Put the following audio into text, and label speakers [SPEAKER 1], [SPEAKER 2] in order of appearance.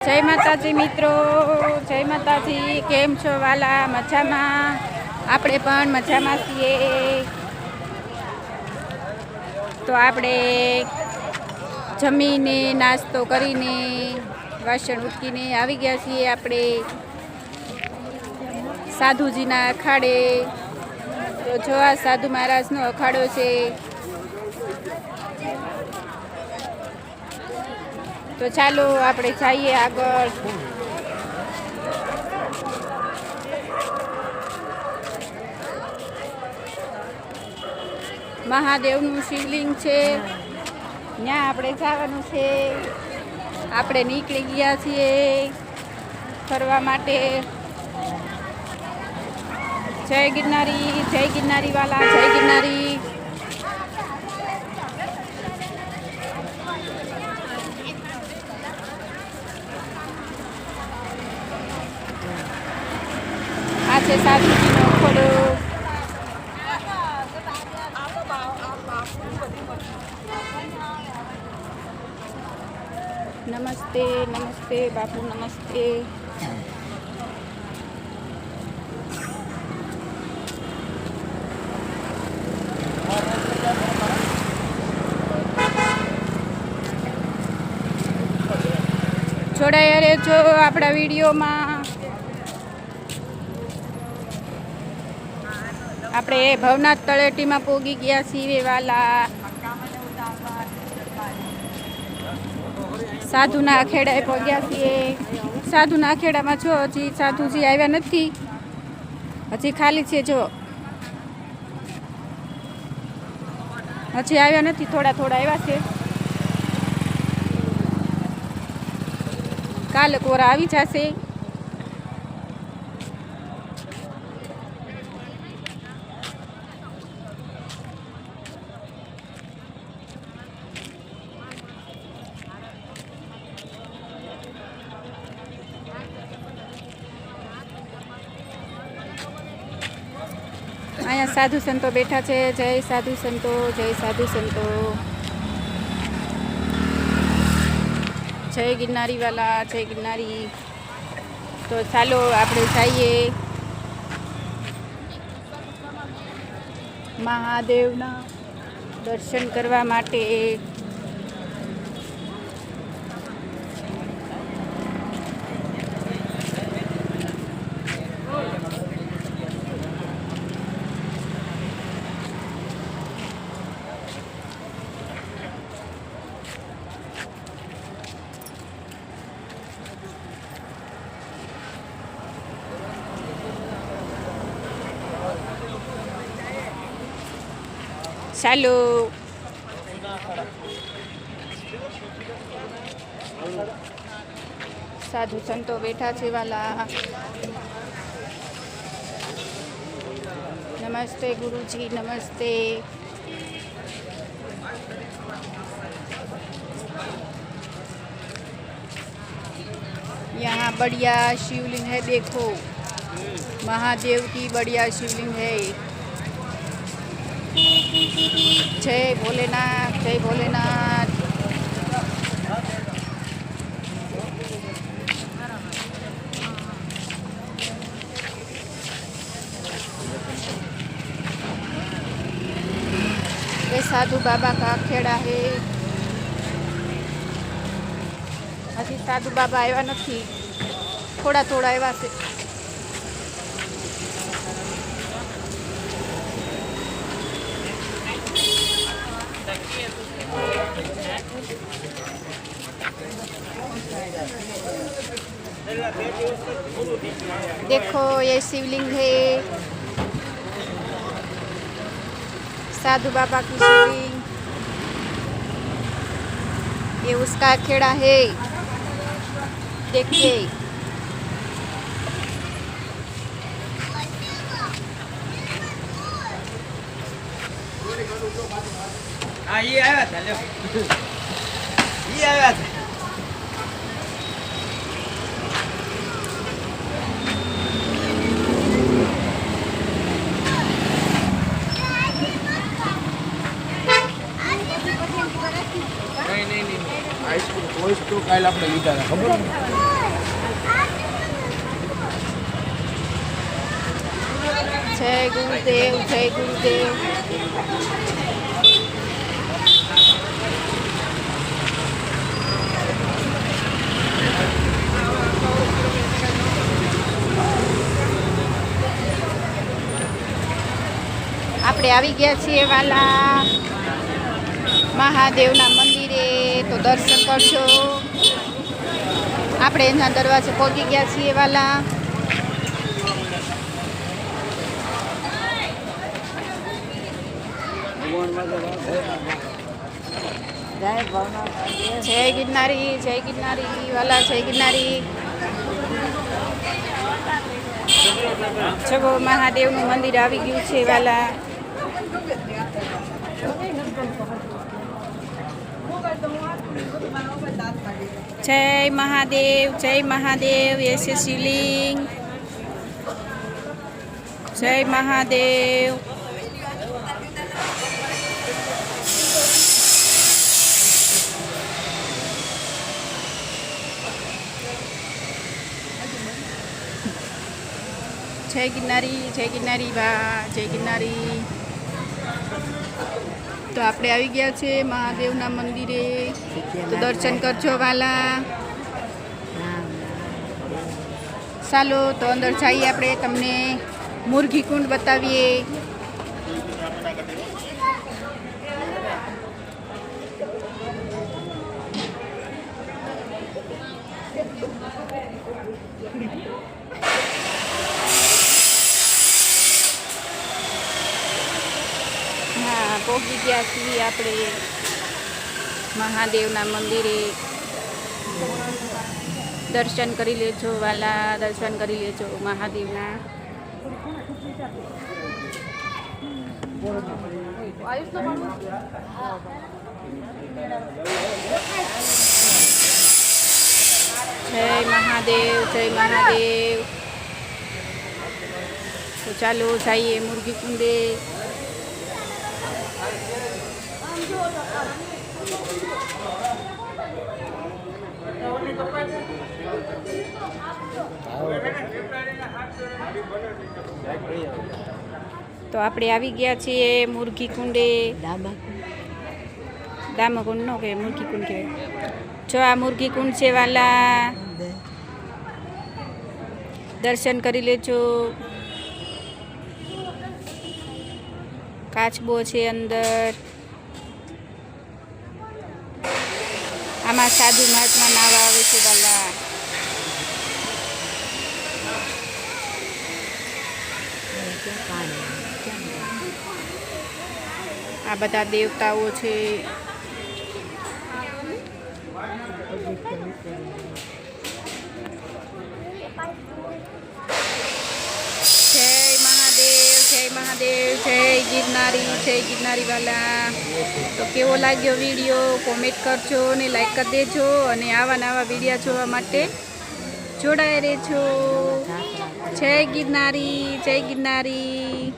[SPEAKER 1] જય માતાજી મિત્રો, જય માતાજી। કેમ છો વાલા? મજામાં? આપણે પણ મજામાં છીએ। તો આપણે જમીને નાસ્તો કરીને વાસણ ઉટકીને આવી ગયા છીએ આપણે સાધુજીના અખાડે। તો જો આ સાધુ મહારાજનો અખાડો છે। તો ચાલો આપણે જઈએ આગળ। મહાદેવનું શિવલિંગ છે, ત્યાં આપણે જવાનું છે। આપણે નીકળી ગયા છીએ ફરવા માટે। જય ગિરનારી, જય ગિરનારી વાલા, જય ગિરનારી। આ છે સાધુજીનો અખાડો। નમસ્તે નમસ્તે બાપુ, નમસ્તે। જોડાયા રહેજો આપણા વિડીયોમાં। આપણે ભવનાથ તળેટીમાં પોગી ગયા છીએ વાલા। સાધુના ખેડાએ પહોંચ્યા છીએ। સાધુના ખેડામાં જો હજી સાધુજી આવ્યા નથી, હજી ખાલી છે। જો હજી આવ્યા નથી, થોડા આવ્યા છે। કાલે કોરા આવી જશે। અહીંયા સાધુ સંતો બેઠા છે। જય સાધુ સંતો, જય સાધુ સંતો, જય ગિરનારી વાલા, જય ગિરનારી। તો ચાલો આપણે જઈએ મહાદેવના દર્શન કરવા માટે। ચાલો સાધુ સંતો બેઠા છે વાલા। नमस्ते गुरुजी, नमस्ते। यहाँ बढ़िया शिवलिंग है, देखो महादेव की बढ़िया शिवलिंग है। जय भोलेनाथ, जय भोलेनाथ। ये साधु बाबा का खेड़ा है। अभी साधु बाबा आया नहीं, थोड़ा आया से। देखो ये शिवलिंग है, साधु बाबा की शिवलिंग। ये उसका खेड़ा है, देखिए।
[SPEAKER 2] ये आया था, ये आया था। नहीं आइसक्रीम तो काल आपने लीधा था, खबर।
[SPEAKER 1] જય ગુરુદેવ, જય ગુરુદેવ. આપણે આવી ગયા છીએ વાલા મહાદેવના મંદિરે, તો દર્શન કરજો. આપણે એના દરવાજે પહોંચી ગયા છીએ વાલા. જય ગિરનારી, જય ગિરનારી વાલા, જય ગિરનારી. જગો મહાદેવનું મંદિર આવી ગયું છે વાલા. જય મહાદેવ, જય મહાદેવ. યસ શિવલિંગ. જય મહાદેવ. જય ગિરનારી, જય ગિરનારી બા, જય ગિરનારી. તો આપણે આવી ગયા છે મહાદેવના મંદિરે, તો દર્શન કરજો વાલા. ચાલો તો અંદર જઈએ, આપણે તમને મુરઘી કુંડ બતાવીએ. હા, પહોંચી ગયા છીએ આપણે મહાદેવના મંદિરે. દર્શન કરી લેજો વાલા, દર્શન કરી લેજો મહાદેવના. જય મહાદેવ, જય મહાદેવ. તો ચાલો જઈએ મુરઘી કુંડે. તો આપણે આવી ગયા છીએ મુરઘી કુંડે. દામકુંડ નો કે મુરઘી કુંડ કહેવાય. જો આ મુરઘી કુંડ છે વાલા, દર્શન કરી લેજો. કાચબો છે અંદર. આમાં સાધુ મહાત્મા નાવા આવે છે વાલા. આ બધા દેવતાઓ છે. જય મહાદેવ, જય મહાદેવ, જય ગિરનારી, જય ગિરનારી વાલા. તો કેવો લાગ્યો વિડીયો કોમેન્ટ કરજો અને લાઈક કરી દેજો, અને આવા નવા વિડીયો જોવા માટે જોડાઈ રહેજો. જય ગિરનારી, જય ગિરનારી.